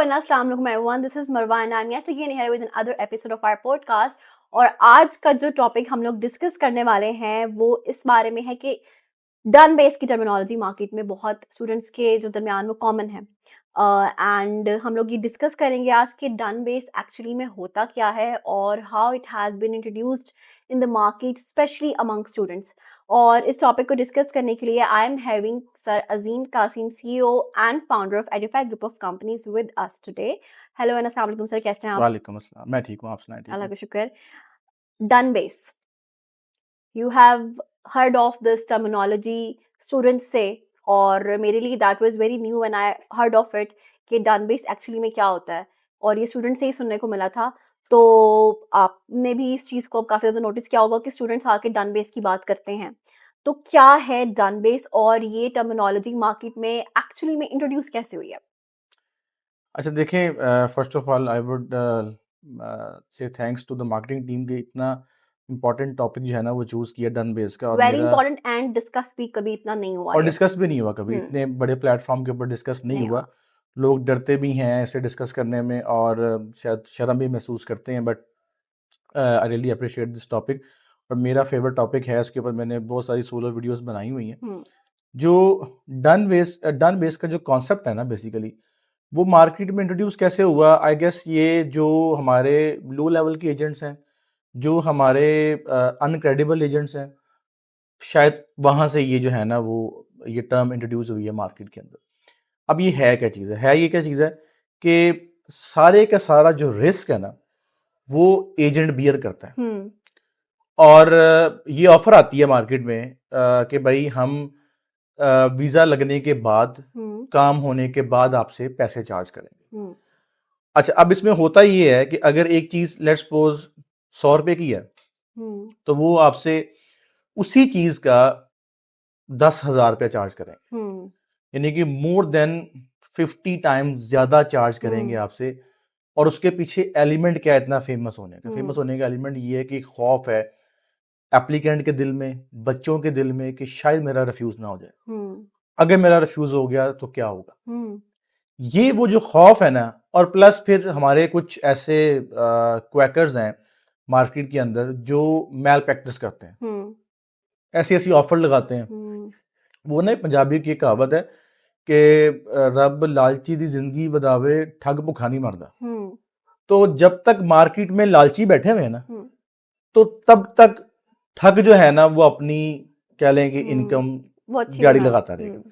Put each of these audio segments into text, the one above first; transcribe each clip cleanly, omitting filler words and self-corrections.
and अस्सलाम वालेकुम everyone. This is Marwa and I'm yet again here with another episode of our podcast. और आज का जो टॉपिक हम लोग डिस्कस करने वाले हैं वो इस बारे में है कि डन बेस की टर्मिनोलॉजी मार्केट में बहुत स्टूडेंट्स के जो दरमियान वो कॉमन है एंड हम लोग ये डिस्कस करेंगे आज कि डन बेस एक्चुअली में होता क्या है और how it has been introduced in the market specially among students. और इस टॉपिक को डिस्कस करने के लिए I am having sir Azeem Qasim CEO and founder of Edify group of companies with us today. Hello and अस्सलाम वालेकुम सर, कैसे हैं आप? वालेकुम अस्सलाम। मैं ठीक हूँ, आप सुनाएं? ठीक अल्लाह हूँ। का शुक्र। Done base, you have heard of this terminology students say, और मेरे लिए that was very new when I heard of it कि डन बेस एक्चुअली में क्या होता है और ये स्टूडेंट से ही सुनने को मिला था। तो आपने भी इस चीज़ को काफ़ी ज़्यादा नोटिस किया होगा कि स्टूडेंट्स आके डन बेस की बात करते हैं। तो क्या है डन बेस और ये टर्मिनोलॉजी मार्केट में एक्चुअली में इंट्रोड्यूस कैसे हुई है? अच्छा देखें, first of all I would say thanks to the marketing team के इतना इम्पोर्टेंट टॉपिक जो है ना वो चूज़ किया डन बेस का। और वेरी मेरा इंपॉर्टेंट एंड डिस्कस भी कभी इतना नहीं हुआ और ये। डिस्कस भी नहीं हुआ कभी, हुँ, इतने बड़े प्लेटफॉर्म के ऊपर डिस्कस नहीं नहीं हुआ। हुआ। लोग डरते भी हैं ऐसे डिस्कस करने में और शायद शर्म भी महसूस करते हैं, but I really appreciate this topic. और मेरा फेवरेट टॉपिक है, इसके ऊपर मैंने बहुत सारी सोलो वीडियोस बनाई हुई हैं। हुँ, जो डन बेस का जो कॉन्सेप्ट है ना, बेसिकली वो मार्केट में इंट्रोड्यूस कैसे हुआ? आई गेस ये जो हमारे लो लेवल के एजेंट्स हैं, जो हमारे अनक्रेडिबल एजेंट्स हैं, शायद वहाँ से ये जो है ना वो ये टर्म इंट्रोड्यूस हुई है मार्केट के अंदर। अब ये है क्या चीज़ है? ये क्या चीज़ है कि सारे का सारा जो रिस्क है ना वो एजेंट बियर करता है। हुँ, और ये ऑफर आती है मार्केट में कि भाई हम वीज़ा लगने के बाद, हुँ, काम होने के बाद आपसे पैसे चार्ज करेंगे। हुँ, अच्छा, अब इसमें होता ये है कि अगर एक चीज़ लेट्स सपोज़ ₹100 की है, हुँ, तो वो आपसे उसी चीज़ का ₹10,000 चार्ज करेंगे। हुँ, यानी कि मोर देन 50 टाइम्स ज़्यादा चार्ज करेंगे हुँ, आपसे। और उसके पीछे एलिमेंट क्या है इतना फेमस होने का? हुँ, फेमस होने का एलिमेंट ये है कि खौफ है एप्लीकेंट के दिल में, बच्चों के दिल में कि शायद मेरा रिफ्यूज़ ना हो जाए। हुँ, अगर मेरा रिफ्यूज़ हो गया तो क्या होगा? हुँ, ये वो जो खौफ है ना, और प्लस फिर हमारे कुछ ऐसे क्वैकर्स हैं मार्केट के अंदर जो मैल प्रैक्टिस करते हैं, हुँ, ऐसी-ऐसी ऑफर लगाते हैं। हुँ, वो ना पंजाबी की एक कहावत है कि रब लालची दी ज़िंदगी वधावे, ठग भुखा नहीं मरदा। हुँ, तो जब तक मार्केट में लालची बैठे हुए हैं ना, हुँ, तो तब तक ठग जो है ना वो अपनी कह लें कि हुँ, इनकम वो अच्छी जारी बना लगाता रहेगा। हुँ,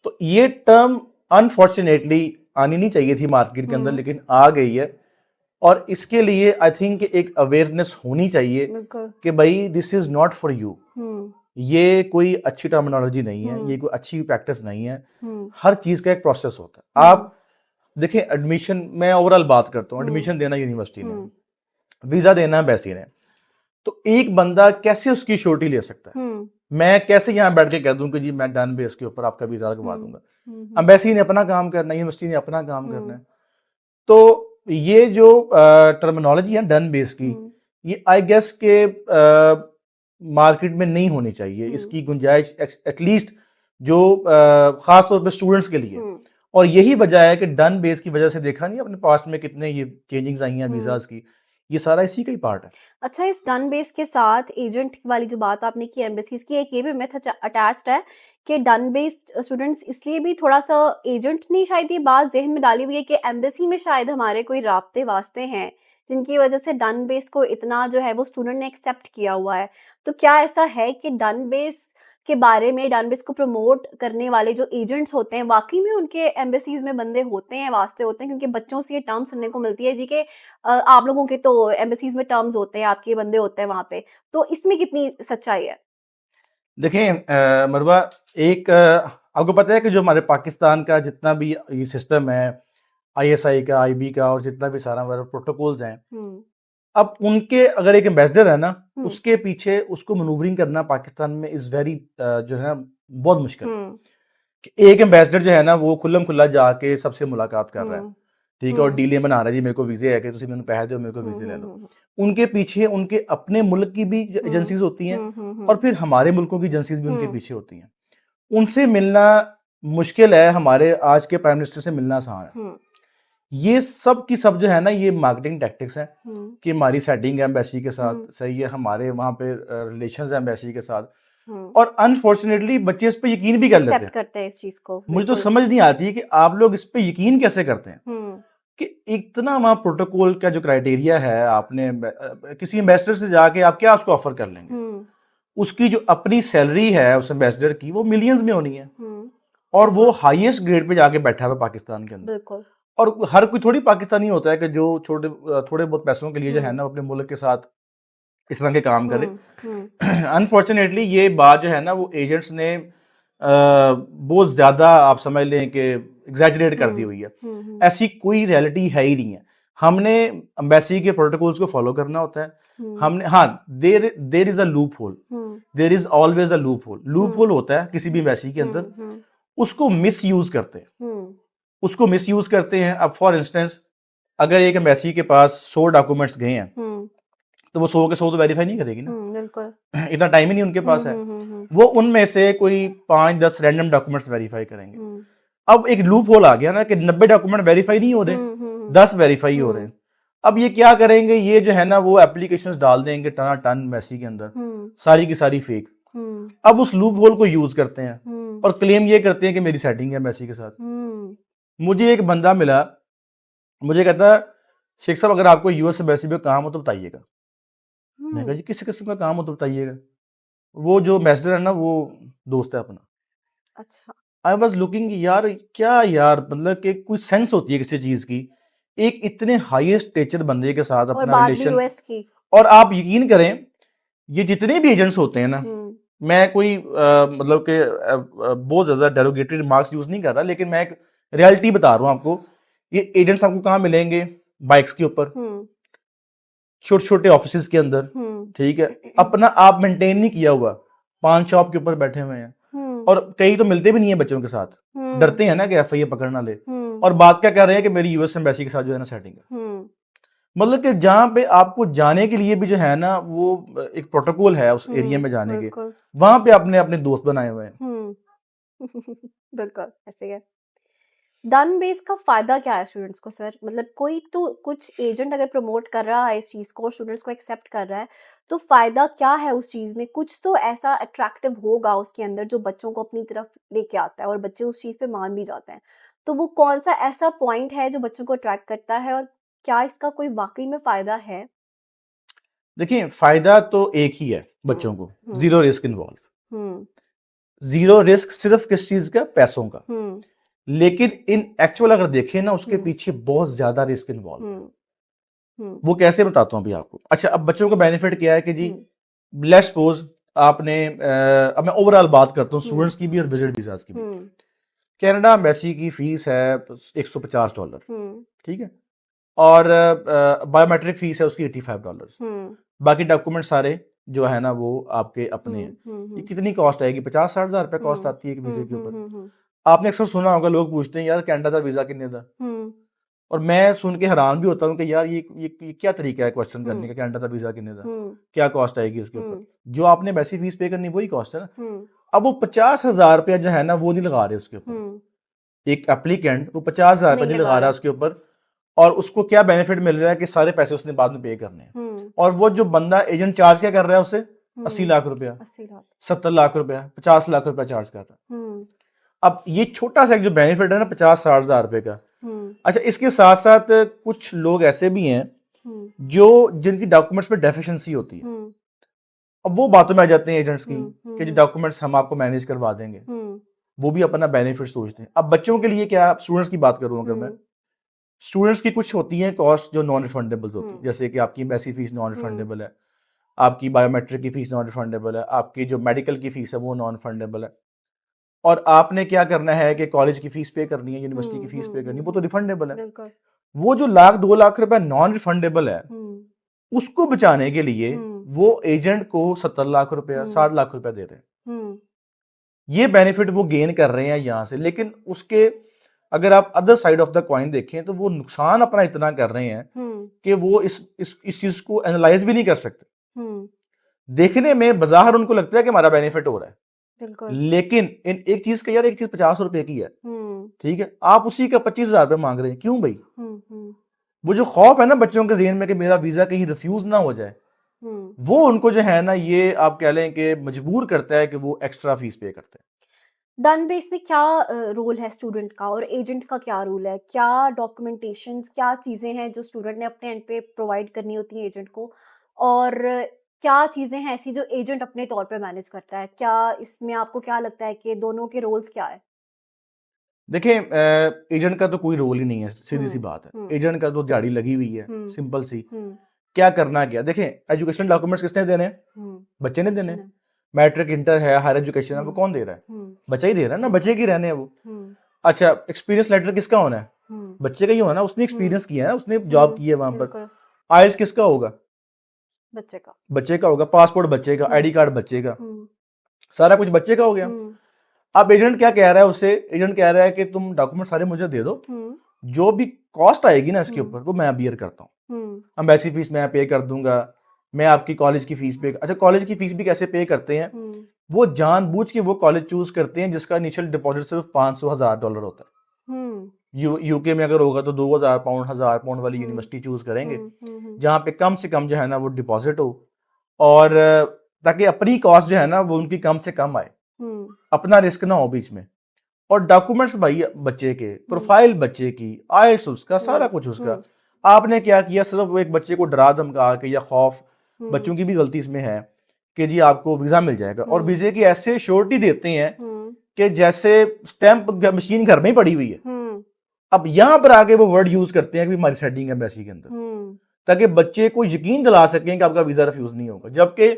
तो ये टर्म अनफॉर्चुनेटली आनी नहीं चाहिए थी मार्केट के अंदर, हुँ, लेकिन आ गई है। और इसके लिए आई थिंक एक अवेयरनेस होनी चाहिए बिल्कुल, कि भाई this is not for you. हुँ, ये कोई अच्छी टर्मिनोलॉजी नहीं है, हुँ, ये कोई अच्छी प्रैक्टिस नहीं है। हुँ, हर चीज़ का एक प्रोसेस होता है। हुँ, आप देखिए, एडमिशन मैं ओवरऑल बात करता हूँ, हुँ, एडमिशन देना यूनिवर्सिटी ने, हुँ, वीज़ा देना है एम्बेसी ने, तो एक बंदा कैसे उसकी श्योरिटी ले सकता है? हुँ, मैं कैसे यहाँ बैठ के कह दूं कि जी मैं डन बेस के ऊपर आपका वीज़ा लगवा हुँ, दूंगा? हुँ, हुँ, एम्बेसी ने अपना काम करना है, यूनिवर्सिटी ने अपना काम करना हुँ, है। तो ये जो टर्मिनोलॉजी है डन बेस की, हुँ, ये आई गेस के मार्केट में नहीं होनी चाहिए। हुँ, इसकी गुंजाइश एटलीस्ट जो खास तौर पे स्टूडेंट्स के लिए। हुँ, और यही वजह है कि डन बेस की वजह से देखा नहीं अपने पास्ट में कितने ये चेंजिंग्स आई हैं हुँ। वीज़ाज़ की, ये सारा इसी का ही पार्ट है। अच्छा, इस डन बेस के साथ एजेंट वाली जो बात आपने की एम्बेसीज की, एक ये भी मिथ अटैच्ड है कि डन बेस्ड स्टूडेंट्स इसलिए भी थोड़ा-सा एजेंट ने शायद ये बात ज़हन में डाली हुई है कि एम्बेसी में शायद हमारे कोई राब्ते-वास्ते हैं, जिनकी वजह से डन बेस को इतना जो है वो स्टूडेंट ने एक्सेप्ट किया हुआ है। तो क्या ऐसा है कि डन बेस के बारे में, डन बेस को प्रमोट करने वाले जो एजेंट्स होते हैं, वाक़ई में उनके एम्बेसीज में बंदे होते हैं, वास्ते होते हैं? क्योंकि बच्चों से ये टर्म सुनने को मिलती है जी कि आप लोगों के तो एम्बेसीज़ में टर्म्स होते हैं, आपके बंदे होते हैं वहाँ पे, तो इसमें कितनी सच्चाई है? देखें मरवा, एक आपको पता है कि जो हमारे पाकिस्तान का जितना भी ये सिस्टम है, आईएसआई का, आईबी का, और जितना भी सारा हमारा प्रोटोकॉल्स हैं, हुँ, अब उनके अगर एक एम्बेसडर है ना, हुँ, उसके पीछे उसको मैनूवरिंग करना पाकिस्तान में इज़ वेरी जो है ना बहुत मुश्किल है। हुँ, कि एक एम्बेसडर जो है ना वो खुल्लम खुल्ला जाके सबसे मुलाकात कर रहा है, हुँ, ठीक है, और हुँ, डीलें बना रहा है, जी मेरे को वीज़े है कि तुम मैंने पैसे दो, मेरे को हुँ, वीज़े ले हुँ, लो। हुँ, उनके पीछे उनके अपने मुल्क की भी हुँ, एजेंसीज होती हैं, हुँ, हुँ, और हुँ, फिर हमारे मुल्कों की एजेंसीज भी उनके हुँ, पीछे होती हैं। उनसे मिलना मुश्किल है, हमारे आज के प्राइम मिनिस्टर से मिलना आसान है। हुँ, ये सब की सब जो है ना, ये मार्केटिंग टैक्टिक्स हैं हुँ, कि हमारी सेटिंग है एम्बेसी के साथ, हुँ, सही है, हमारे वहाँ पे रिलेशंस हैं एम्बेसी के साथ, हुँ। और अनफॉर्चुनेटली बच्चे इस पे यकीन भी कर लेते एक्सेप्ट हैं। करते हैं इस चीज़ को, मुझे तो बिल्कुल। समझ नहीं आती है कि आप लोग इस पे यकीन कैसे करते हैं हुँ, कि इतना वहाँ प्रोटोकॉल का जो क्राइटेरिया है, आपने किसी एम्बेसडर से जाके आप क्या उसको ऑफर कर लेंगे? हुँ, उसकी जो अपनी सैलरी है उस एम्बेसडर की, वो मिलियंस में होनी है, हुँ, और वो बिल्कुल, हाईएस्ट ग्रेड पे जाके बैठा हुआ है पाकिस्तान के अंदर। बिल्कुल। और हर कोई थोड़ी पाकिस्तानी होता है कि जो थोड़े बहुत पैसों के लिए जो है हुँ, ना, अपने मुल्क के साथ इस तरह के काम करे। हुँ, हुँ, अनफॉर्चुनेटली ये बात जो है ना, वो एजेंट्स ने बहुत ज़्यादा, आप समझ लें कि एग्जैजरेट कर दी हुँ, हुई है। हुँ, हुँ, ऐसी कोई रियलिटी है ही नहीं है। हमने एम्बेसी के प्रोटोकॉल्स को फॉलो करना होता है। हुँ, हमने, हाँ, there there is a loophole, हुँ, there is always a loophole. Loop हुँ, होल होता है किसी भी एम्बेसी के अंदर, हुँ, हुँ, उसको मिसयूज़ करते हैं। हुँ, उसको मिसयूज़ करते हैं। अब फॉर इंस्टेंस, अगर एक एम्बेसी के पास 100 डॉक्यूमेंट्स गए हैं, हुँ, तो वो 100 के 100 तो वेरीफाई नहीं करेगी ना। हुँ, बिल्कुल। इतना टाइम ही नहीं उनके हुँ, पास है। हुँ, हुँ, हुँ, वो उनमें से कोई 5-10 रैंडम डॉक्यूमेंट्स वेरीफाई करेंगे। हुँ, अब एक लूप होल आ गया ना कि 90 डॉक्यूमेंट वेरीफाई नहीं हो रहे, हुँ, हुँ, 10 वेरीफाई हो रहे हुँ, हैं। अब ये क्या करेंगे, ये जो है ना, वो एप्लीकेशंस डाल देंगे टनाटन मैसी के अंदर, हुँ, सारी की सारी फेक। हुँ, अब उस लूप होल को यूज करते हैं हुँ, और क्लेम ये करते हैं कि मेरी सेटिंग है मैसी के साथ। हुँ, मुझे एक बंदा मिला, मुझे कहता, शेख साहब अगर आपको यूएस एम्बेसी पे काम हो तो बताइएगा। मैंने कहा हुँ, जी किस किस्म का काम हो तो बताइएगा। वो जो एम्बेसडर है ना, वो दोस्त है अपना। अच्छा। आई वाज लुकिंग, यार क्या यार, मतलब कि कोई सेंस होती है किसी चीज की, एक इतने हाईएस्ट स्टेचर बंदे के साथ और अपना बात भी रिलेशन। यूएस की। और आप यकीन करें, ये जितने भी एजेंट्स होते हैं ना, हुँ, मैं कोई मतलब कि बहुत ज्यादा डेरोगेटरी रिमार्क्स यूज नहीं कर रहा, लेकिन मैं एक रियलिटी बता रहा हूँ आपको। ये एजेंट्स आपको कहाँ मिलेंगे? बाइक्स के ऊपर, हुँ, छोटे छोटे ऑफिस के अंदर, हुँ, ठीक है, अपना आप मेंटेन नहीं किया हुआ, पान शॉप के ऊपर बैठे हुए हैं। हुँ, और कई तो मिलते भी नहीं है बच्चों के साथ, हुँ, डरते हैं ना कि एफआईए पकड़ ना ले। हुँ, और बात क्या कर रहे हैं कि मेरी यूएस एम्बेसी के साथ जो है ना सेटिंग है। हुँ, मतलब कि जहाँ पे आपको जाने के लिए भी जो है ना, वो एक प्रोटोकॉल है उस एरिया हुँ, में जाने के, बिल्कुल। वहां पे आपने अपने दोस्त बनाए हुए हैं। हुँ, बिल्कुल, ऐसे ही है। डन बेस का फ़ायदा क्या है स्टूडेंट्स को सर? मतलब कोई तो कुछ एजेंट अगर प्रमोट कर रहा है इस चीज़ को और स्टूडेंट्स को एक्सेप्ट कर रहा है, तो फ़ायदा क्या है उस चीज़ में? कुछ तो ऐसा अट्रैक्टिव होगा उसके अंदर जो बच्चों को अपनी तरफ लेके आता है और बच्चे उस चीज़ पे मान भी जाते हैं। तो वो कौन-सा ऐसा पॉइंट है जो बच्चों को अट्रैक्ट करता है और क्या इसका कोई वाक़ई में फ़ायदा है? देखिए, फायदा तो एक ही है हुँ, बच्चों को, हुँ, जीरो रिस्क इन्वॉल्व। हुँ, जीरो रिस्क सिर्फ किस चीज का? पैसों का। हुँ, लेकिन इन एक्चुअल अगर देखें ना, उसके हुँ, पीछे बहुत ज्यादा रिस्क इन्वॉल्व है। हुँ, हुँ, वो कैसे बताता हूं अभी आपको। अच्छा, अब बच्चों को बेनिफिट क्या है कि जी, हुँ, लेट्स सपोज आपने अब मैं ओवरऑल बात करता हूँ हुँ, स्टूडेंट्स की भी और विजिट वीजास की भी। हुँ, कनाडा एम्बेसी की फीस है $150, हुँ, ठीक है, और बायोमेट्रिक फीस है उसकी $85। हुँ, बाकी डॉक्यूमेंट सारे जो है ना, वो आपके अपने हैं। हुँ, हुँ, ये हुँ, कितनी कॉस्ट आएगी? 50-60 हज़ार रुपये कॉस्ट हुँ, आती है एक वीजे हुँ, के हुँ, ऊपर। हुँ, हुँ, आपने अक्सर सुना होगा, लोग पूछते हैं यार कनाडा का वीजा कितने का? हुँ, और मैं सुन के हैरान भी होता हूँ कि यार ये क्या तरीका है क्वेश्चन करने हुँ, का, कनाडा का वीजा कितने का? हुँ, क्या कॉस्ट आएगी उसके ऊपर? हुँ, जो आपने वैसी फीस पे करनी, वही कॉस्ट है ना। हुँ, अब वो 50,000 रुपया जो है ना, वो नहीं लगा रहे उसके ऊपर। हुँ, एक एप्लीकेंट वो 50,000 रुपये नहीं नहीं लगा लगा रहा रहा। उसके ऊपर, और उसको क्या बेनिफिट मिल रहा है कि सारे पैसे उसने बाद में पे करने हैं। हुँ, और वो जो बंदा एजेंट चार्ज क्या कर रहा है उससे? 80 हुँ, लाख रुपया, 80 लाख। 70 लाख रुपया, 50 लाख रुपया चार्ज कर रहा है। हुँ, अब ये छोटा सा एक जो बेनिफिट है ना, 50-60 हज़ार रुपए का। हुँ, अच्छा, इसके साथ साथ कुछ लोग ऐसे भी हैं हुँ, जो जिनकी डॉक्यूमेंट्स में डेफिशिएंसी होती है। हुँ, अब वो बातों में आ जाते हैं एजेंट्स की हुँ, हुँ, कि जो हुँ, डॉक्यूमेंट्स हम आपको मैनेज करवा देंगे। हुँ, वो भी अपना बेनिफिट सोचते हैं। अब बच्चों के लिए क्या, स्टूडेंट्स की बात करूं अगर मैं, हुँ, स्टूडेंट्स की कुछ होती हैं कॉस्ट जो नॉन रिफंडेबल होती है, हुँ, जैसे कि आपकी एम्बेसी फीस नॉन हुँ, रिफंडेबल है, आपकी बायोमेट्रिक की फीस नॉन रिफंडेबल है, आपकी जो मेडिकल की फीस है वो नॉन रिफंडेबल है। और आपने क्या करना है कि कॉलेज की फीस पे करनी है, यूनिवर्सिटी की हुँ, फीस हुँ, पे करनी है, हुँ, वो तो हुँ, रिफंडेबल है। बिल्कुल। वो जो लाख 2 लाख रुपए नॉन रिफंडेबल है, हुँ, उसको बचाने के लिए हुँ, वो एजेंट को 70 लाख रुपया, हुँ, 60 लाख रुपया दे रहे हैं। हुँ, ये बेनिफिट वो गेन कर रहे हैं यहां से, लेकिन उसके अगर आप other side of the coin देखें तो वो नुकसान अपना इतना कर रहे हैं हुँ, कि वो इस चीज को एनालाइज भी नहीं कर सकते। हुँ, देखने में बाजार उनको लगता है कि हमारा बेनिफिट हो रहा है, बिल्कुल। लेकिन इन एक चीज का यार, एक चीज 50 रुपए की है, हुँ, ठीक है, आप उसी का 25,000 रुपये मांग रहे हैं, क्यों भाई? हम्म वो जो खौफ है ना बच्चों के ज़हन में कि मेरा वीज़ा कहीं रिफ्यूज़ ना हो जाए, वो उनको जो है ना ये आप कह लें कि मजबूर करता है कि वो एक्स्ट्रा फीस पे करते हैं। डन बेस में क्या रोल है स्टूडेंट का और एजेंट का क्या रोल है? क्या डॉक्यूमेंटेशंस, क्या चीज़ें हैं जो स्टूडेंट ने अपने एंड पे प्रोवाइड करनी होती है एजेंट को? और क्या चीज़ें हैं ऐसी जो एजेंट अपने तौर पे मैनेज करता है? क्या इसमें आपको क्या लगता है कि दोनों के रोल्स क्या है? देखिए एजेंट का तो कोई रोल ही नहीं है, सीधी सी हुँ, बात है। हुँ, एजेंट का तो दिहाड़ी लगी हुई है, हुँ, सिंपल सी। हुँ, क्या करना क्या? देखें, एजुकेशनल डॉक्यूमेंट्स किसने देने हैं? हुँ, बच्चे ने देने बच्चे हैं। ने। मैट्रिक, इंटर है, हायर एजुकेशन है, वो हुँ, कौन दे रहा है? हुँ, बच्चा ही दे रहा है ना, हुँ, बच्चे की रहने हैं वो। हुँ, अच्छा, एक्सपीरियंस लेटर किसका होना है? हुँ, बच्चे का ही होना है, उसने हुँ, एक्सपीरियंस किया है, उसने जॉब हुँ, की है वहां पर। बिल्कुल, आइल्स किसका होगा? बच्चे का। बच्चे का होगा। पासपोर्ट बच्चे का, हुँ, आईडी कार्ड बच्चे का, हुँ, सारा कुछ बच्चे का हो गया। हुँ, अब एजेंट क्या कह रहा है उससे? एजेंट कह रहा है कि तुम डॉक्यूमेंट सारे मुझे दे दो, हुँ, जो भी कॉस्ट आएगी ना इसके हुँ, ऊपर वो मैं बियर करता हूँ। हुँ, एम्बेसी फीस मैं पे कर दूंगा, मैं आपकी कॉलेज की फीस पे। अच्छा, कॉलेज की फीस भी कैसे पे करते हैं? हुँ, वो जानबूझ के वो कॉलेज चूज करते हैं जिसका इनिशियल डिपॉजिट सिर्फ 500,000 डॉलर होता है। हुँ, यूके में अगर होगा तो 2,000 पाउंड, 1,000 पाउंड वाली हुँ, यूनिवर्सिटी चूज करेंगे, हुँ, हुँ, हुँ, जहाँ पे कम से कम जो है ना वो डिपॉजिट हो, और ताकि अपनी कॉस्ट जो है ना वो उनकी कम से कम आए, हुँ, अपना रिस्क ना हो बीच में। और डॉक्यूमेंट्स भाई बच्चे के, हुँ, प्रोफाइल बच्चे की, आइल्स उसका, सारा हुँ, कुछ उसका। हुँ, आपने क्या किया? सिर्फ वो एक बच्चे को डरा धमका के या खौफ, हुँ, बच्चों की भी गलती इसमें है कि जी आपको वीजा मिल जाएगा, और हुँ, वीजे की ऐसे श्योरिटी देते हैं हुँ, कि जैसे स्टैंप मशीन घर में ही पड़ी हुई है। हुँ, अब यहां पर आके वो वर्ड यूज करते हैं कि हमारी सेटिंग है एम्बेसी के अंदर, हुँ, ताकि बच्चे को यकीन दिला सकें कि आपका वीजा रिफ्यूज नहीं होगा, जबकि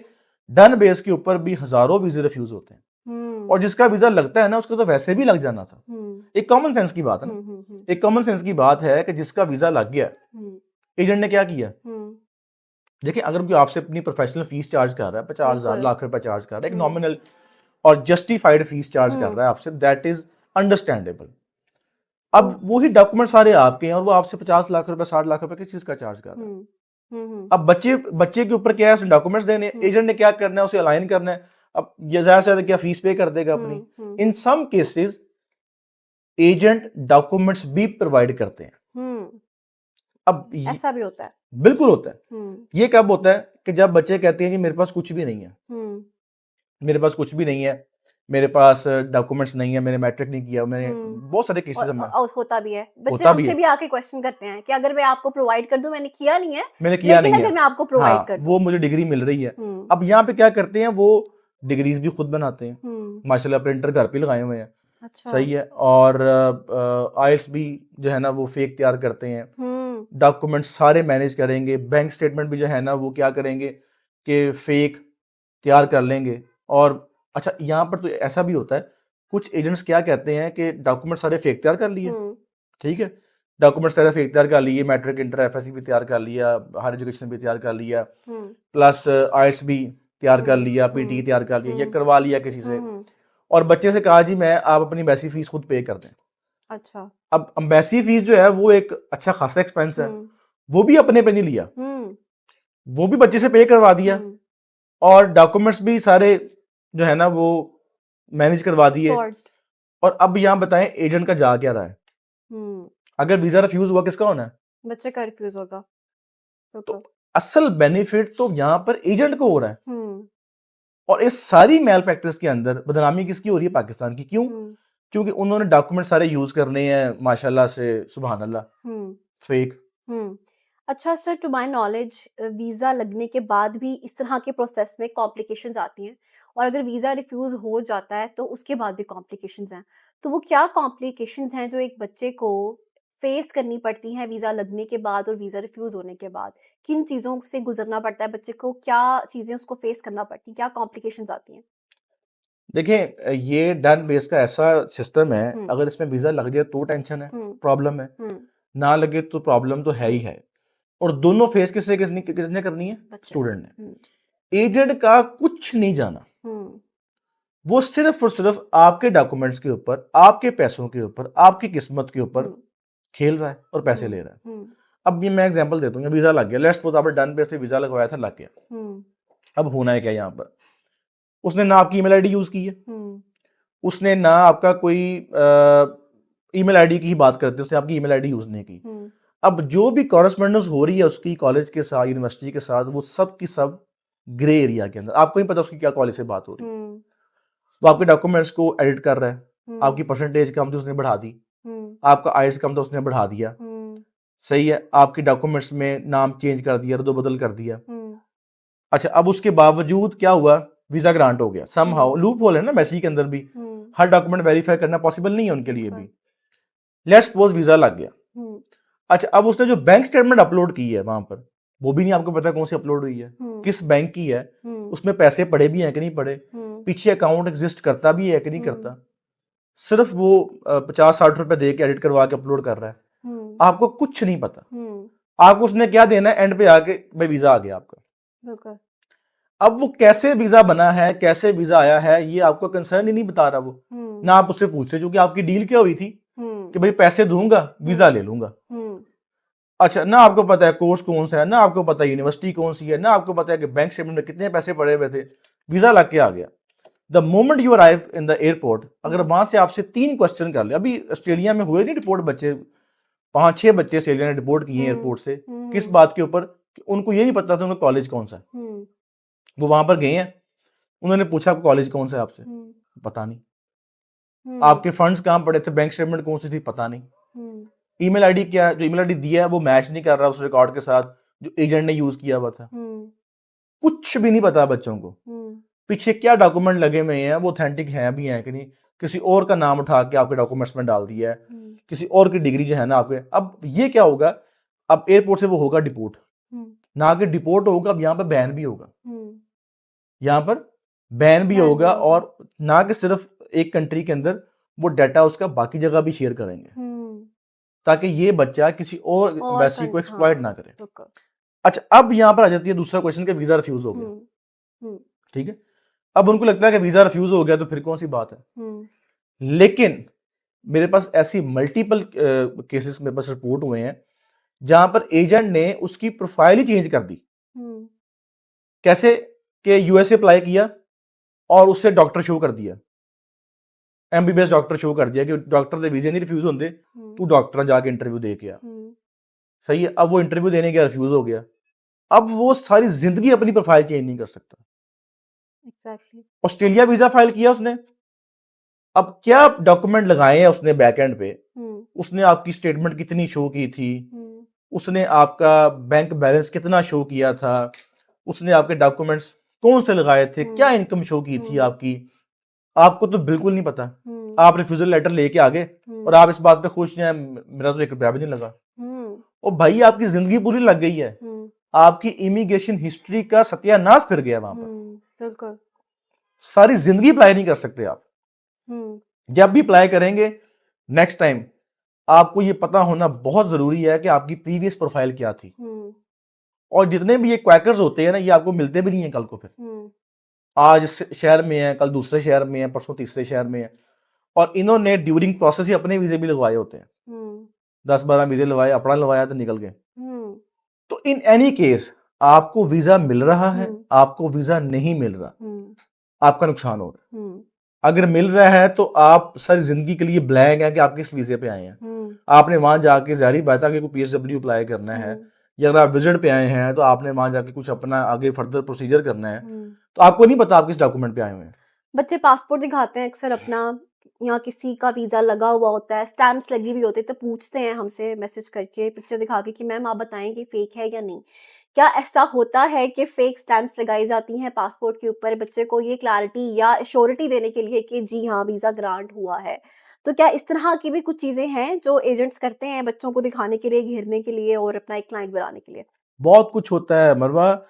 डन बेस के ऊपर भी हजारों वीजे रिफ्यूज होते हैं। हुँ, और जिसका वीजा लगता है ना उसको तो वैसे भी लग जाना था। हुँ, एक कॉमन सेंस की बात है ना, हुँ, हुँ, हुँ, एक कॉमन सेंस की बात है कि जिसका वीजा लग गया, हुँ, एजेंट ने क्या किया? हुँ, देखिए, अगर कोई आपसे अपनी प्रोफेशनल फीस चार्ज कर रहा है, 50,000 बिल्कुल। लाख रुपए चार्ज कर रहा है, एक हुँ, नॉमिनल और जस्टिफाइड फीस चार्ज कर हुँ, रहा है आपसे, दैट इज अंडरस्टैंडेबल। तो अब वही डॉक्यूमेंट सारे आपके हैं और वो आपसे 50 लाख रुपए, 60 लाख रुपए किस चीज का चार्ज कर रहा है? हुँ, हुँ, हुँ, अब बच्चे बच्चे के ऊपर क्या है? उसने डॉक्यूमेंट्स देने हैं, हुँ, एजेंट ने क्या करना है? उसे अलाइन करना है। अब ये ज्यादा से ज्यादा क्या फीस पे कर देगा अपनी? हुँ, हुँ, इन सम केसेस एजेंट डॉक्यूमेंट्स भी प्रोवाइड करते हैं। हुँ, अब ऐसा भी होता है। बिल्कुल होता है। हुँ, ये कब होता है? कि जब बच्चे कहते हैं कि मेरे पास कुछ भी नहीं है, हुँ, मेरे पास कुछ भी नहीं है, मेरे पास डॉक्यूमेंट्स नहीं है, मैंने मैट्रिक नहीं किया, मैंने हुँ, बहुत सारे केसेस में और होता भी है। बच्चे होता भी हमसे है, भी आके क्वेश्चन करते हैं कि अगर मैं आपको प्रोवाइड कर दूँ, मैंने किया नहीं है, मैंने किया लेकिन नहीं है। अगर मैं आपको प्रोवाइड हाँ, कर दूँ। वो मुझे डिग्री मिल रही है। हुँ, अब यहाँ पे क्या करते हैं वो? डिग्रीज भी खुद बनाते हैं, हुँ, माशाल्लाह प्रिंटर घर पे लगाए हुए हैं, अच्छा। सही है। और आइल्स भी जो है ना वो फेक तैयार करते हैं, हुँ, डॉक्यूमेंट सारे मैनेज करेंगे, बैंक स्टेटमेंट भी जो है ना वो क्या करेंगे कि फेक तैयार कर लेंगे। और अच्छा, यहाँ पर तो ऐसा भी होता है, कुछ एजेंट्स क्या कहते हैं कि डॉक्यूमेंट सारे फेक तैयार कर लिए, हुँ, ठीक है, डॉक्यूमेंट सारे फेक तैयार कर लिए, मैट्रिक, इंटर, एफएससी भी तैयार कर लिया, हायर एजुकेशन भी तैयार कर लिया, हुँ, प्लस आइल्स भी तैयार कर हुँ, लिया, पीटी हुँ, तैयार कर लिया, ये हुँ, करवा लिया किसी हुँ, से, हुँ, और बच्चे से कहा जी मैं आप अपनी एम्बेसी फीस खुद पे कर दें। अच्छा। अब एम्बेसी फीस जो है वो एक अच्छा खासा एक्सपेंस है, हुँ, वो भी अपने पे नहीं लिया, हुँ, वो भी बच्चे से पे करवा दिया, हुँ, और डॉक्यूमेंट्स भी सारे जो है ना वो मैनेज करवा दिए। फ़ॉर्ज्ड। और अब यहाँ बताएं एजेंट का जा क्या रहा है? हुँ, अगर वीजा रिफ्यूज हुआ किसका होना है? बच्चे का रिफ्यूज़ होगा, तो बिल्कुल। असल बेनिफिट तो यहाँ पर एजेंट को हो रहा है। हुँ, और इस सारी मैल प्रैक्टिस के अंदर बदनामी किसकी हो रही है? पाकिस्तान की। क्यों? हुँ, क्योंकि उन्होंने डॉक्यूमेंट सारे यूज करने हैं, माशाल्लाह से, सुभान अल्लाह, हुँ, फेक। हुँ। अच्छा sir, to my knowledge visa लगने के बाद भी इस तरह के प्रोसेस में कॉम्प्लिकेशंस आती हैं और अगर वीज़ा रिफ्यूज़ हो जाता है तो उसके बाद भी कॉम्प्लिकेशंस हैं। तो वो क्या कॉम्प्लिकेशंस हैं जो एक बच्चे को फेस करनी पड़ती हैं वीज़ा लगने के बाद और वीज़ा रिफ्यूज़ होने के बाद? किन चीज़ों से गुज़रना पड़ता है बच्चे को? क्या चीज़ें उसको फेस करना पड़ती हैं? क्या कॉम्प्लिकेशंस आती हैं? देखें, ये डन बेस का ऐसा सिस्टम है, हुँ, अगर इसमें वीजा लग जाए तो टेंशन है, हुँ, प्रॉब्लम है, हुँ, ना लगे तो प्रॉब्लम तो है ही हुँ, है। और दोनों फेस किसने किसने किसने करनी है? बच्चे ने। स्टूडेंट हुँ, ने। एजेंट का कुछ नहीं जाना, हुँ, वो सिर्फ और सिर्फ आपके डॉक्यूमेंट्स के ऊपर, आपके पैसों के ऊपर, आपकी किस्मत के ऊपर हुँ, खेल रहा है और पैसे हुँ, ले रहा है। हुँ, अब ये मैं एग्जांपल देता हूँ, वीजा लग गया, लेट्स सपोज आपने डन बेस पे वीजा लगवाया था, लग गया। हुँ, अब होना है क्या यहाँ पर? उसने ना आपकी ईमेल आईडी यूज की है, हुँ, उसने ना आपका कोई ईमेल आईडी की ही बात करते हैं, उसने आपकी ईमेल आईडी यूज नहीं की। हम्म, अब जो भी कॉरेस्पॉन्डेंस हो रही है उसकी कॉलेज के साथ, यूनिवर्सिटी के साथ, वो सब की सब ग्रे एरिया के अंदर, आपको नहीं पता उसकी क्या कॉलेज से बात हो रही है। हम्म, वो आपके डॉक्यूमेंट्स को एडिट कर रहा है, आपकी हम्म, परसेंटेज कम थी उसने बढ़ा दी, हम्म, आपका आइज कम था उसने बढ़ा दिया, हम्म, सही है, आपकी डॉक्यूमेंट्स में नाम चेंज कर दिया, रद्दो बदल कर दिया। हम्म, अच्छा, अब उसके बावजूद क्या हुआ, वीजा ग्रांट हो गया समहाउ। लूप होल है ना मैसी के अंदर भी, हम्म, हर डॉक्यूमेंट वेरीफाई करना पॉसिबल नहीं है उनके लिए बिल्कुल, भी। लेट्स सपोज वीजा लग गया। हम्म, अच्छा, अब उसने जो बैंक स्टेटमेंट अपलोड की है वहां पर, वो भी नहीं आपको पता कौन सी अपलोड हुई है, हम्म, किस बैंक की है, हम्म, उसमें पैसे पड़े भी हैं कि नहीं पड़े, हम्म, पीछे अकाउंट एग्जिस्ट करता भी है कि नहीं हम्म, करता। सिर्फ वो 50-60 रुपए दे के एडिट करवा के अपलोड कर रहा है, हम्म, आपको कुछ नहीं पता। हम्म, आपको उसने क्या देना है, एंड पे आके भाई वीजा आ गया आपका। बिल्कुल, अब वो कैसे वीजा बना है, कैसे वीजा आया है, ये आपको कंसर्न ही नहीं बता रहा वो। हम्म, ना आप उससे पूछते, क्योंकि आपकी डील क्या हुई थी हम्म, कि भाई पैसे दूंगा वीजा हम्म, ले लूंगा। हम्म, अच्छा, ना आपको पता है कोर्स कौन सा है, ना आपको पता है यूनिवर्सिटी कौन सी है, ना आपको पता है कि बैंक स्टेटमेंट में कितने पैसे पड़े हुए थे, वीजा लग के आ गया। The moment you arrive in the airport, अगर वहां से आपसे 3 क्वेश्चन कर ले, अभी ऑस्ट्रेलिया में हुए नहीं रिपोर्ट, बच्चे 5-6 बच्चे ऑस्ट्रेलिया ने रिपोर्ट किए हम्म, एयरपोर्ट से, किस हम्म, बात के ऊपर, कि उनको ये नहीं पता था उनका कॉलेज कौन सा है। हम्म, वो वहां पर गए हैं, उन्होंने पूछा आपका कॉलेज कौन सा है आपसे, हम्म, पता नहीं। हम्म, आपके फंड्स कहाँ पड़े थे, बैंक स्टेटमेंट कौन सी थी, पता नहीं। हम्म, ईमेल आईडी क्या है, जो ईमेल आईडी दिया है वो मैच नहीं कर रहा उस रिकॉर्ड के साथ जो एजेंट ने यूज किया हुआ था। हम्म, कुछ भी नहीं पता बच्चों को, हम्म, पीछे क्या डॉक्यूमेंट लगे हुए हैं, वो ऑथेंटिक हैं भी हैं कि नहीं, किसी और का नाम उठा के आपके डॉक्यूमेंट्स में डाल दिया है, हम्म, किसी और की डिग्री जो है ना आपके। अब ये क्या होगा, अब एयरपोर्ट से वो होगा डिपोर्ट, हम्म, ना कि डिपोर्ट होगा, अब यहाँ पर बैन भी होगा, हम्म, यहाँ पर बैन भी बैन भी होगा, होगा, और ना कि सिर्फ एक कंट्री के अंदर, वो डाटा उसका बाकी जगह भी शेयर करेंगे, हम्म, ताकि ये बच्चा किसी और और एम्बेसी को एक्सप्लॉइट हाँ, ना करे। बिल्कुल, अच्छा, अब यहाँ पर आ जाती है दूसरा क्वेश्चन कि वीजा रिफ्यूज हो गया, हम्म, हम्म, ठीक है। अब उनको लगता है कि वीजा रिफ्यूज हो गया तो फिर कौन सी बात है, हम्म, लेकिन मेरे पास ऐसी मल्टीपल केसेस मेरे पास रिपोर्ट हुए हैं जहां पर एजेंट ने उसकी प्रोफाइल ही चेंज कर दी। हम्म, कैसे, कि यूएसए अप्लाई किया और उससे डॉक्टर शो कर दिया, एमबीबीएस डॉक्टर शो कर दिया कि डॉक्टर दे वीजे नहीं रिफ्यूज होंगे, हम्म, तू डॉक्टर जाके इंटरव्यू दे के आ। हम्म, सही है, अब वो इंटरव्यू देने गया, रिफ्यूज हो गया। अब वो सारी जिंदगी अपनी प्रोफाइल चेंज नहीं कर सकता। एग्जैक्टली, ऑस्ट्रेलिया वीजा फाइल किया उसने, अब क्या डॉक्यूमेंट लगाए हैं उसने बैकएंड पे, हम्म, उसने आपकी स्टेटमेंट कितनी शो की थी, हम्म, उसने आपका बैंक बैलेंस कितना शो किया था, उसने आपके डॉक्यूमेंट्स कौन से लगाए थे, क्या हम्म, इनकम शो की थी हम्म, आपकी, आपको तो बिल्कुल नहीं पता। हम्म, आप रिफ्यूजल लेटर लेके आ गए और हम्म, आप इस बात पे खुश हैं, मेरा तो 1 रुपया भी नहीं लगा। हम्म, और भाई आपकी जिंदगी पूरी लग गई है, हम्म, आपकी इमिग्रेशन हिस्ट्री का सत्यानाश फिर गया वहां पर, बिल्कुल, सारी जिंदगी अप्लाई नहीं कर सकते आप। हम्म, जब भी अप्लाई करेंगे नेक्स्ट टाइम, आपको ये पता होना बहुत जरूरी है कि आपकी प्रीवियस प्रोफाइल क्या थी। हम्म, और जितने भी ये क्वैकर्स होते हैं ना, ये आपको मिलते भी नहीं है कल को, फिर हम्म, आज इस शहर में है, कल दूसरे शहर में है, परसों तीसरे शहर में है, और इन्होंने ड्यूरिंग प्रोसेस ही अपने वीजे भी लगवाए होते हैं, हम्म, 10-12 वीजे लगवाए, अपना लगवाया तो निकल गए। हम्म, तो इन एनी केस आपको वीजा मिल रहा है, हम्म, आपको वीजा नहीं मिल रहा, हम्म, आपका नुकसान हो रहा है। हम्म, अगर मिल रहा है तो आप सारी जिंदगी के लिए ब्लैंक है कि आप किस वीजे पे आए हैं। हम्म, आपने वहां जाके जारी बात है कि कोई पीएसडब्ल्यू अप्लाई करना है, हम्म, या अगर आप विजिट पे आए हैं तो आपने वहां जाके कुछ अपना आगे फर्दर प्रोसीजर करना है, हम्म। तो आपको नहीं पता आप किस डॉक्यूमेंट पे आए हुए हैं। बच्चे पासपोर्ट दिखाते हैं अक्सर अपना, या किसी का वीज़ा लगा हुआ होता है, स्टैम्प्स लगी हुई होती है, तो पूछते हैं हमसे मैसेज करके, पिक्चर दिखा के कि मैम आप बताएं कि फेक है या नहीं। क्या ऐसा होता है कि फेक स्टैम्प्स लगाई जाती हैं पासपोर्ट के ऊपर बच्चे को ये क्लैरिटी या श्योरिटी देने के लिए कि जी हाँ वीज़ा ग्रांट हुआ है? तो क्या इस तरह की भी कुछ चीज़ें हैं जो एजेंट्स करते हैं बच्चों को दिखाने के लिए, घेरने के लिए और अपना एक क्लाइंट बनाने के लिए? बहुत कुछ होता है मरवा,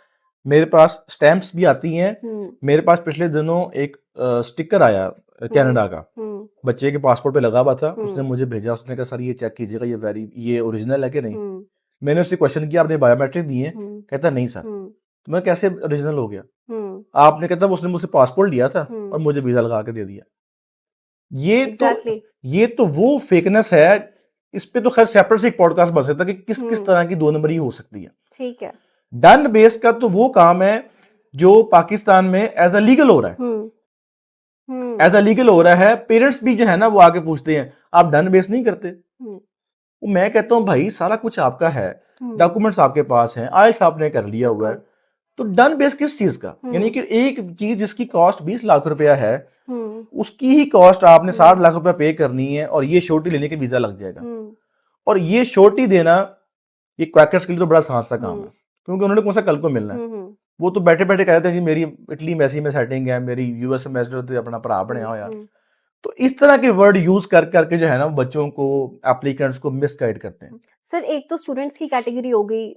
मेरे पास स्टैंप्स भी आती हैं। हुँ, मेरे पास पिछले दिनों एक स्टिकर आया हुँ, कनाडा का, हुँ, बच्चे के पासपोर्ट पे लगा हुआ था, उसने हुँ, मुझे भेजा, उसने कहा सर ये चेक कीजिएगा, ये ओरिजिनल है कि नहीं। हुँ, मैंने उससे क्वेश्चन किया आपने बायोमेट्रिक दिए हैं? हुँ, कहता नहीं सर। हुँ, तो मैं कैसे ओरिजिनल हो गया? हुँ, आपने, कहता उसने मुझसे पासपोर्ट लिया था और हुँ, मुझे वीजा लगा के दे दिया। ये तो एग्ज़ैक्टली। ये तो वो फेकनेस है। इस पे तो खैर सेपरेट से एक पॉडकास्ट बन सकता है कि किस किस हुँ, तरह की दो नंबरी हो सकती है। ठीक है। डन बेस का तो वो काम है जो पाकिस्तान में एज अ लीगल हो रहा है। हुँ, एज अ लीगल हो रहा है, पेरेंट्स भी जो है ना वो आके पूछते हैं आप डन बेस नहीं करते। वो मैं कहता हूँ भाई सारा कुछ आपका है, डॉक्यूमेंट्स आपके पास हैं, आइल्स आपने कर लिया हुआ है, तो डन बेस किस चीज का? यानी कि एक चीज जिसकी कॉस्ट 20 लाख रुपया है उसकी ही कॉस्ट आपने 60 लाख रुपया पे करनी है और ये श्योरिटी लेने के वीजा लग जाएगा। और ये श्योरिटी देना ये क्वैकर्स के लिए तो बड़ा आसान सा काम है, क्योंकि उन्होंने कौन सा कल को मिलना है। वो तो बैठे बैठे कहते हैं जी मेरी इटली मैसी में सेटिंग है, मेरी यूएस एम्बेसडर अपना भरा बनया होया। तो इस तरह के वर्ड यूज कर करके जो है ना बच्चों को, एप्लीकेंट्स को मिसगाइड करते हैं। सर एक तो स्टूडेंट्स की कैटेगरी हो गई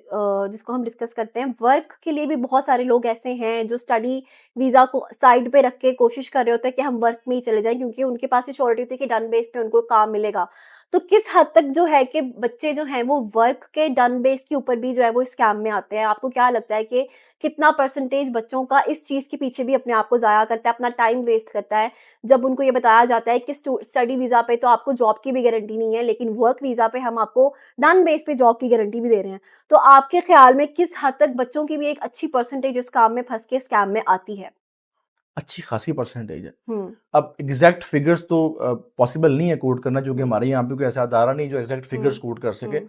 जिसको हम डिस्कस करते हैं। वर्क के लिए भी बहुत सारे लोग ऐसे हैं जो स्टडी वीजा को साइड पे रख के कोशिश कर रहे होते हैं कि हम वर्क में ही चले जाएं, क्योंकि उनके पास ये श्योरिटी थी कि डन बेस पे उनको काम मिलेगा। तो किस हद तक जो है कि बच्चे जो हैं वो वर्क के डन बेस के ऊपर भी जो है वो स्कैम में आते हैं? आपको क्या लगता है कि कितना परसेंटेज बच्चों का इस चीज के पीछे भी अपने आप को जाया करता है, अपना टाइम वेस्ट करता है, जब उनको ये बताया जाता है कि स्टडी वीजा पे तो आपको जॉब की भी गारंटी नहीं है, लेकिन वर्क वीजा पे हम आपको डन बेस पे जॉब की गारंटी भी दे रहे हैं। तो आपके ख्याल में किस हद तक बच्चों की भी एक अच्छी परसेंटेज इस काम में फंस के स्कैम में आती है? अच्छी खासी परसेंटेज है। अब एग्जैक्ट फिगर्स तो पॉसिबल नहीं है कोट करना, क्योंकि हमारे यहाँ पे कोई ऐसा अदारा नहीं जो एग्जैक्ट फिगर्स कोट कर सके,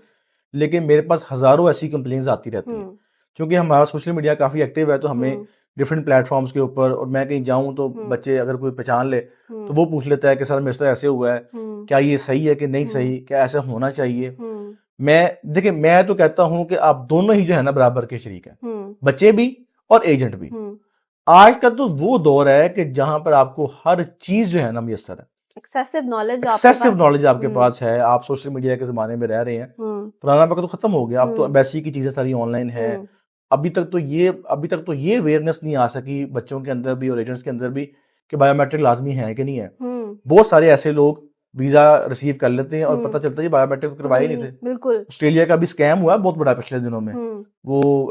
लेकिन मेरे पास हजारों ऐसी कंप्लेंट्स आती रहती हैं। क्योंकि हमारा सोशल मीडिया काफी एक्टिव है, तो हमें डिफरेंट प्लेटफॉर्म्स के ऊपर, और मैं कहीं जाऊं तो बच्चे अगर कोई पहचान ले तो वो पूछ लेता है कि सर मेरे साथ ऐसे हुआ है, क्या ये सही है कि नहीं सही, क्या ऐसा होना चाहिए। देखिए मैं तो कहता हूं कि आप दोनों ही जो है ना बराबर के शरीक हैं, बच्चे भी और एजेंट भी। आज का तो वो दौर है कि जहां पर आपको हर चीज जो है ना मुयस्सर है, एक्सेसिव नॉलेज आपके पास है। आप सोशल मीडिया के जमाने में रह रहे हैं, पुराना वक्त तो खत्म हो गया, अब तो एम्बेसी की चीजें सारी ऑनलाइन है। अभी तक तो ये अवेयरनेस नहीं आ सकी बच्चों के अंदर भी और एजेंट्स के अंदर भी कि बायोमेट्रिक लाजमी है कि नहीं है। बहुत सारे ऐसे लोग वीजा रिसीव कर लेते हैं और पता चलता है बायोमेट्रिक करवाए नहीं थे। बिल्कुल। ऑस्ट्रेलिया का भी स्कैम हुआ बहुत बड़ा पिछले दिनों में। वो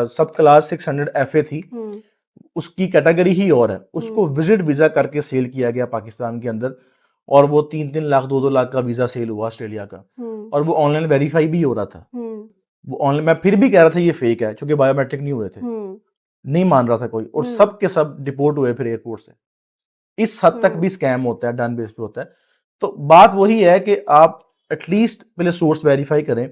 सब क्लास 600 FA थी, उसकी कैटेगरी ही और है, उसको विजिट वीजा करके सेल किया गया पाकिस्तान के अंदर, और वो 3-3 लाख 2-2 लाख का वीजा सेल हुआ ऑस्ट्रेलिया का, और वो ऑनलाइन वेरीफाई भी हो रहा था। वो ऑनलाइन, मैं फिर भी कह रहा था ये फेक है क्योंकि बायोमेट्रिक नहीं हुए थे, नहीं मान रहा था कोई, और सब के सब डिपोर्ट हुए फिर एयरपोर्ट से। इस हद तक भी स्कैम होता है, डन बेस पे होता है। तो बात वही है कि आप एटलीस्ट पहले सोर्स वेरीफाई करें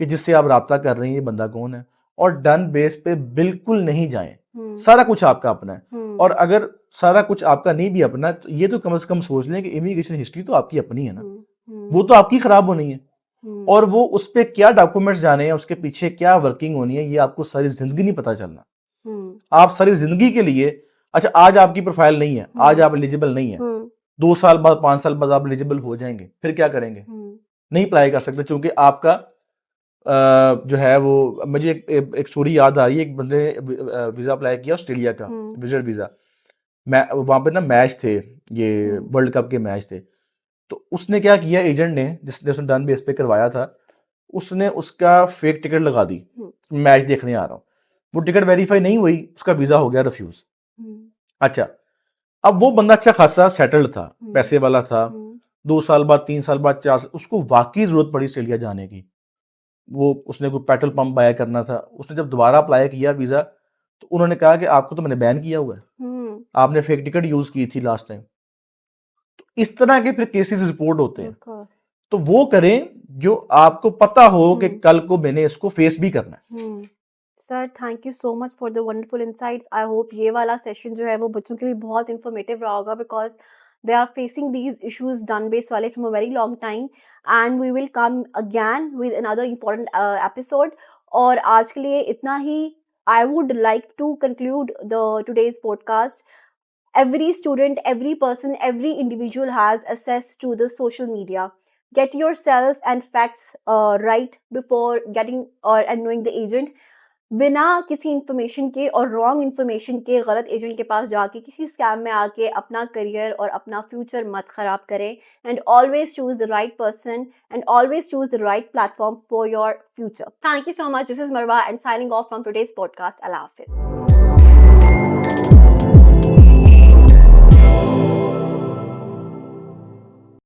कि जिससे आप राब्ता कर रहे हैं ये बंदा कौन है, और डन बेस पे बिल्कुल नहीं जाएं। सारा कुछ आपका अपना है, और अगर सारा कुछ आपका नहीं भी अपना तो ये तो कम से कम सोच लें कि इमिग्रेशन हिस्ट्री तो आपकी अपनी है ना, वो तो आपकी खराब होनी है, और वो उस पर क्या डॉक्यूमेंट्स जाने हैं, उसके पीछे क्या वर्किंग होनी है, ये आपको सारी जिंदगी नहीं पता चलना। आप सारी जिंदगी के लिए, अच्छा आज आपकी प्रोफाइल नहीं है, आज आप एलिजिबल नहीं है, 2 साल बाद 5 साल बाद आप एलिजिबल हो जाएंगे, फिर क्या करेंगे? नहीं अप्लाई कर सकते, क्योंकि आपका जो है वो, मुझे एक स्टोरी याद आ रही है। एक बंदे ने वीजा अप्लाई किया ऑस्ट्रेलिया का, विजिट वीजा। वहां पे ना मैच थे, ये वर्ल्ड कप के मैच थे। तो उसने क्या किया, एजेंट ने जिसने उसने डन बेस पे करवाया था, उसने उसका फेक टिकट लगा दी, मैच देखने आ रहा हूँ। वो टिकट वेरीफाई नहीं हुई, उसका वीजा हो गया रिफ्यूज। अच्छा, अब वो बंदा अच्छा खासा सेटल्ड था, पैसे वाला था, 2 साल बाद 3 साल बाद 4 साल, उसको वाकई जरूरत पड़ी ऑस्ट्रेलिया जाने की। वो उसने कोई पेट्रोल पंप बाय करना था, उसने जब दोबारा अप्लाई किया वीजा, तो उन्होंने कहा कि आपको तो मैंने बैन किया हुआ है, आपने फेक टिकट यूज की थी लास्ट टाइम। तो इस तरह के फिर केसेस रिपोर्ट होते हैं। तो वो करें जो आपको पता हो कि कल को मैंने इसको फेस भी करना है। Sir thank you so much for the wonderful insights. I hope ये वाला सेशन जो है वो बच्चों के लिए बहुत इन्फॉर्मेटिव रहा होगा, because they are facing these issues done based wale from a very long time, and we will come again with another important episode. और आज के लिए इतना ही। I would like to conclude the today's podcast. Every student, every person, every individual has access to the social media. Get yourself and facts right before getting and knowing the agent. बिना किसी information के और wrong information के गलत agent के पास जाके किसी scam में आके अपना करियर और अपना फ्यूचर मत खराब करें। And always choose the right person and always choose the right platform for your future. Thank you so much. This is Marwa and signing off from today's podcast. अल्लाह हाफिज।